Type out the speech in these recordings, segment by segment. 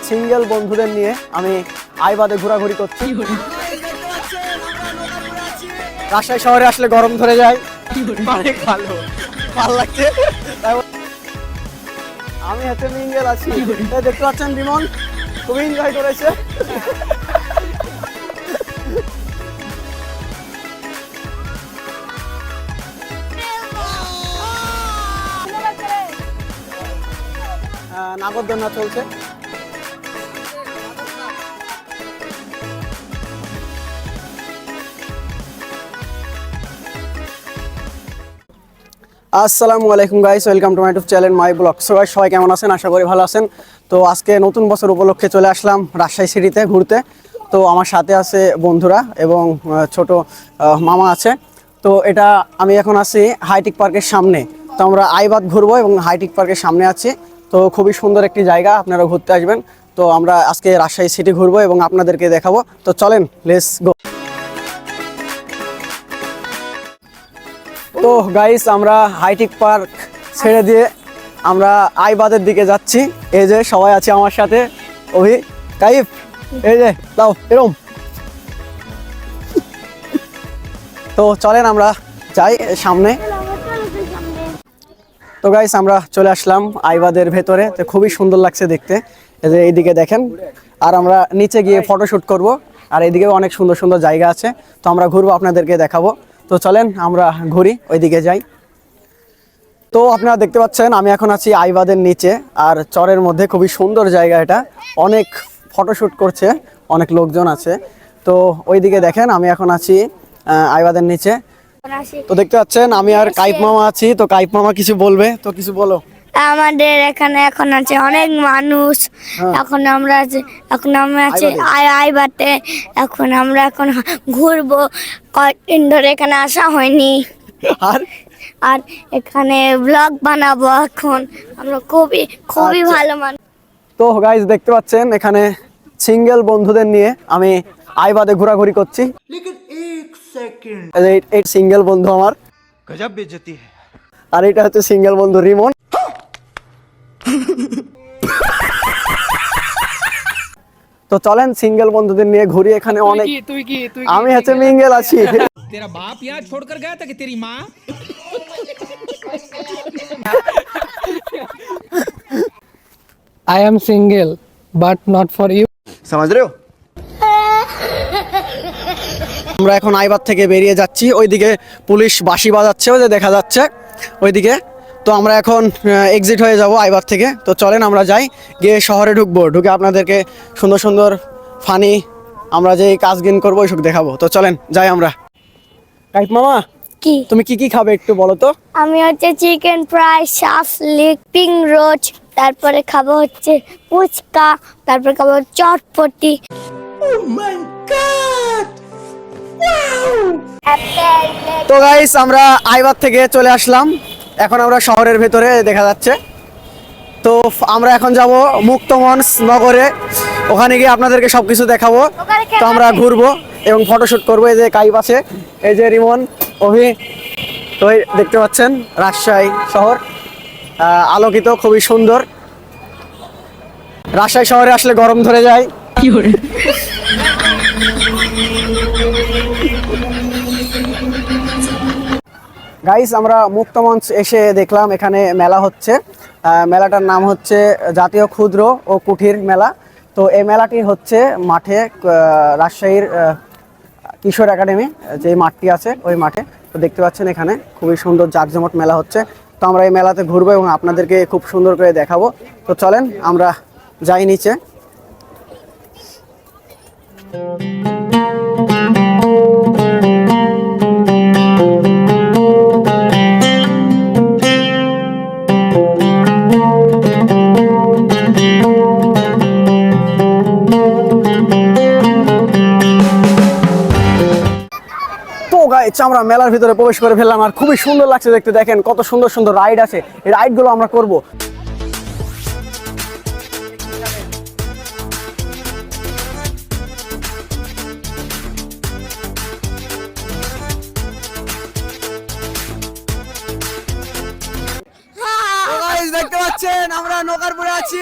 Single বন্ধুদের নিয়ে আমি আইবাদে ঘোরাঘুরি করছি। রাজশাহী শহরে আসলে গরম ধরে যায়, অনেক ভালো লাগছে। আমি হচ্ছে মিঙ্গেল আছি, দেখতে পাচ্ছেন বিমন খুবই এনজয় করেছে। নাগরদোলনা চলছে। আসসালামু আলাইকুম guys, welcome to my YouTube channel my blog. সবাই কেমন আছেন? আশা করি ভালো আছেন। তো আজকে নতুন বছর উপলক্ষে চলে আসলাম রাজশাহী সিটিতে ঘুরতে। তো আমার সাথে আছে বন্ধুরা এবং ছোট মামা আছে। তো এটা আমি এখন আছি হাইটেক পার্কের সামনে। তো আমরা আইবাদ ঘুরবো এবং হাইটেক পার্কের সামনে আছি। তো খুবই সুন্দর একটি জায়গা, আপনারা ঘুরতে আসবেন। তো আমরা আজকে রাজশাহী সিটি ঘুরবো এবং আপনাদেরকে দেখাবো। তো চলেন, লেটস গো। তো গাইস, আমরা হাইটেক পার্ক ছেড়ে দিয়ে আমরা আইবাদের দিকে যাচ্ছি। এই যে সবাই আছে আমার সাথে, অভি, কাইফ, এই যে দাও এরম। তো চলেন আমরা যাই সামনে। তো গাইস, আমরা চলে আসলাম আইবাদের ভেতরে। তো খুবই সুন্দর লাগছে দেখতে, এই যে এইদিকে দেখেন। আর আমরা নিচে গিয়ে ফটোশুট করব। আর এইদিকেও অনেক সুন্দর সুন্দর জায়গা আছে। তো আমরা ঘুরবো, আপনাদেরকে দেখাবো। তো চলেন আমরা ঘুরি, ওইদিকে যাই। তো আপনারা দেখতে পাচ্ছেন আমি এখন আছি আইবাদের নিচে, আর চরের মধ্যে খুবই সুন্দর জায়গা এটা। অনেক ফটোশুট করছে, অনেক লোকজন আছে। তো ওইদিকে দেখেন আমি এখন আছি আইবাদের নিচে। তো দেখতে পাচ্ছেন আমি আর কাইপ মামা আছি। তো কাইপ মামা কিছু বলবে, তো কিছু বলো। আমাদের এখানে এখন আছে অনেক মানুষ। এখন আমরা আছি আইবাতে। এখন ঘুরবো, কয়েকদিন ধরে এখানে আসা হয়নি। আর এখানে ব্লগ বানাবো। এখন আমরা খুবই ভালো মানুষ। তো গাইস, দেখতে পাচ্ছেন এখানে সিঙ্গেল বন্ধুদের নিয়ে আমি আইবাদে ঘোরাঘুরি করছি। এই সিঙ্গেল বন্ধু আমার, গজব বেইজ্জতি। আর এটা হচ্ছে সিঙ্গেল বন্ধু রিমন। তো চলেন সিঙ্গেল বন্ধুদের নিয়ে ঘুরি। এখানে অনেক, আমি হচ্ছে মিঙ্গেল আছি। तेरा बाप यहाँ छोड़कर गया था कि तेरी माँ? I am single, but not for you. समझ रहे हो? আমরা এখন আইবাদ থেকে বেরিয়ে যাচ্ছি। ওইদিকে পুলিশ বাঁশি বাজাচ্ছে, ওই যে দেখা যাচ্ছে ওইদিকে। তো আমরা এখন এক্সিট হয়ে যাব আইবাদ থেকে। তো চলেন আমরা যাই, গিয়ে শহরে ঢুকবো। ঢুকে আপনাদেরকে সুন্দর সুন্দর ফানি আমরা যে কাজ গিন করবো ওইসব দেখাবো। তো চলেন যাই আমরা। কাইফ মামা, কি তুমি কি খাবে একটু বলো তো? আমি হচ্ছে চিকেন ফ্রাই, শাফলিক, পিং রোজ, তারপরে খাবো হচ্ছে ফুচকা, তারপরে খাবো চটপটি। তো গাইস, আমরা আইবাদ থেকে চলে আসলাম। এখন আমরা শহরের ভেতরে দেখা যাচ্ছে। তো আমরা এখন যাব মুক্তমঞ্চ নগরে। ওখানে গিয়ে আপনাদেরকে সবকিছু দেখাবো। তো আমরা ঘুরবো এবং ফটোশুট করবো। এই যে কাইফ আছে, এই যে রিমন, অভি। তো দেখতে পাচ্ছেন রাজশাহী শহর আলোকিত, খুবই সুন্দর। রাজশাহী শহরে আসলে গরম ধরে যায়। গাইস, আমরা মুক্তমঞ্চ এসে দেখলাম এখানে মেলা হচ্ছে। মেলাটার নাম হচ্ছে জাতীয় ক্ষুদ্র ও কুঠির মেলা। তো এই মেলাটি হচ্ছে মাঠে, রাজশাহীর কিশোর একাডেমি যে মাঠটি আছে ওই মাঠে। তো দেখতে পাচ্ছেন এখানে খুবই সুন্দর জাঁকজমট মেলা হচ্ছে। তো আমরা এই মেলাতে ঘুরবো এবং আপনাদেরকে খুব সুন্দর করে দেখাবো। তো চলেন আমরা যাই নিচে। আমরা মেলার ভিতরে প্রবেশ করে ফেললাম, আর খুবই সুন্দর লাগছে দেখতে। দেখেন কত সুন্দর সুন্দর রাইড আছে। এই রাইডগুলো আমরা করব। দেখতে পাচ্ছেন আমরা নৌকার পরে আছি।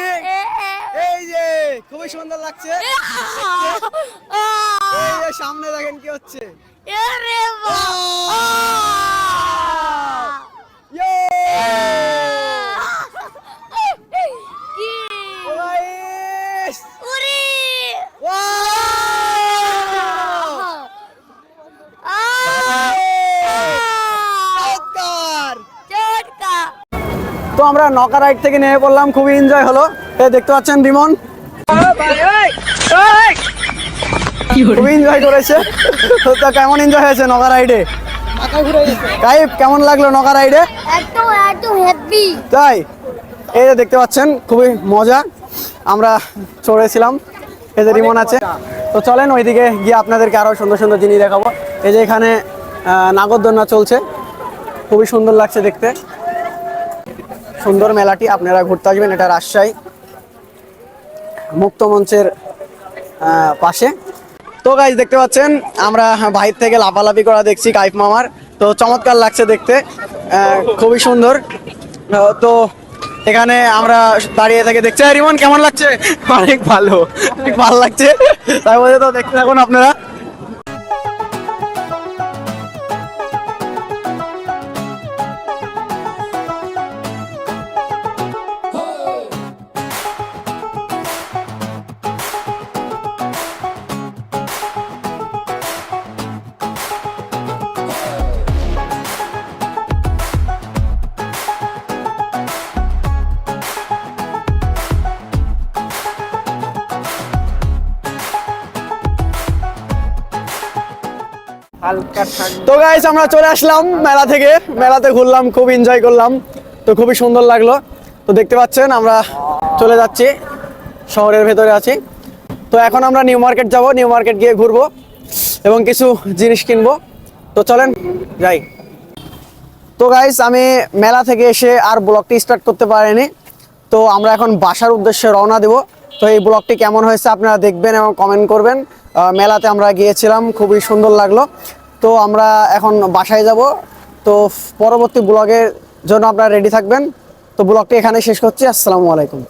এই যে খুবই সুন্দর লাগছে। এই যে সামনে দেখেন কি হচ্ছে। আরে বাবা! কি? গাইস ওরে! চটকা! তো আমরা নৌকা রাইড থেকে নেমে পড়লাম, খুবই এনজয় হলো। এই দেখতে পাচ্ছেন রিমন খুবই এনজয় করেছে। তো কেমন এনজয় হয়েছে নৌকা রাইডে? গাইব কেমন লাগলো নৌকা রাইডে? একদম হেভি। তাই এই যে দেখতে পাচ্ছেন খুবই মজা, আমরা চড়েছিলাম। এই যে রিমন আছে। তো চলেন ওইদিকে গিয়ে আপনাদেরকে আরো সুন্দর সুন্দর জিনিস দেখাবো। এই যে এখানে নাগরদোলনা চলছে, খুবই সুন্দর লাগছে দেখতে। সুন্দর মেলাটি, আপনারা ঘুরতে আসবেন। এটা রাজশাহী মুক্ত মঞ্চের পাশে। তো গাইস দেখতে পাচ্ছেন আমরা বাইরে থেকে লাফালাফি করা দেখছি কাইফ মামার। তো চমৎকার লাগছে দেখতে, খুবই সুন্দর। তো এখানে আমরা দাঁড়িয়ে থেকে দেখছি। রিমন কেমন লাগছে? অনেক ভালো, অনেক ভালো লাগছে। তাই বলে তো দেখতে থাকুন আপনারা। তো গাইস আমরা চলে আসলাম মেলা থেকে, মেলাতে ঘুরলাম, খুব এনজয় করলাম। তো খুবই সুন্দর লাগলো। তো দেখতে পাচ্ছেন আমরা চলে যাচ্ছি, শহরের ভেতরে আছি। তো এখন আমরা নিউ মার্কেট যাব, নিউ মার্কেট গিয়ে ঘুরবো এবং কিছু জিনিস কিনবো। তো চলেন যাই। তো গাইস আমি মেলা থেকে এসে আর ব্লগটি স্টার্ট করতে পারিনি। তো আমরা এখন বাসার উদ্দেশ্যে রওনা দেব। তো এই ব্লগটি কেমন হয়েছে আপনারা দেখবেন এবং কমেন্ট করবেন। মেলাতে আমরা গিয়েছিলাম, খুবই সুন্দর লাগলো। তো আমরা এখন বাসায় যাব। তো পরবর্তী ব্লগের জন্য আপনারা রেডি থাকবেন। তো ব্লগটি এখানে শেষ করছি। আসসালামু আলাইকুম।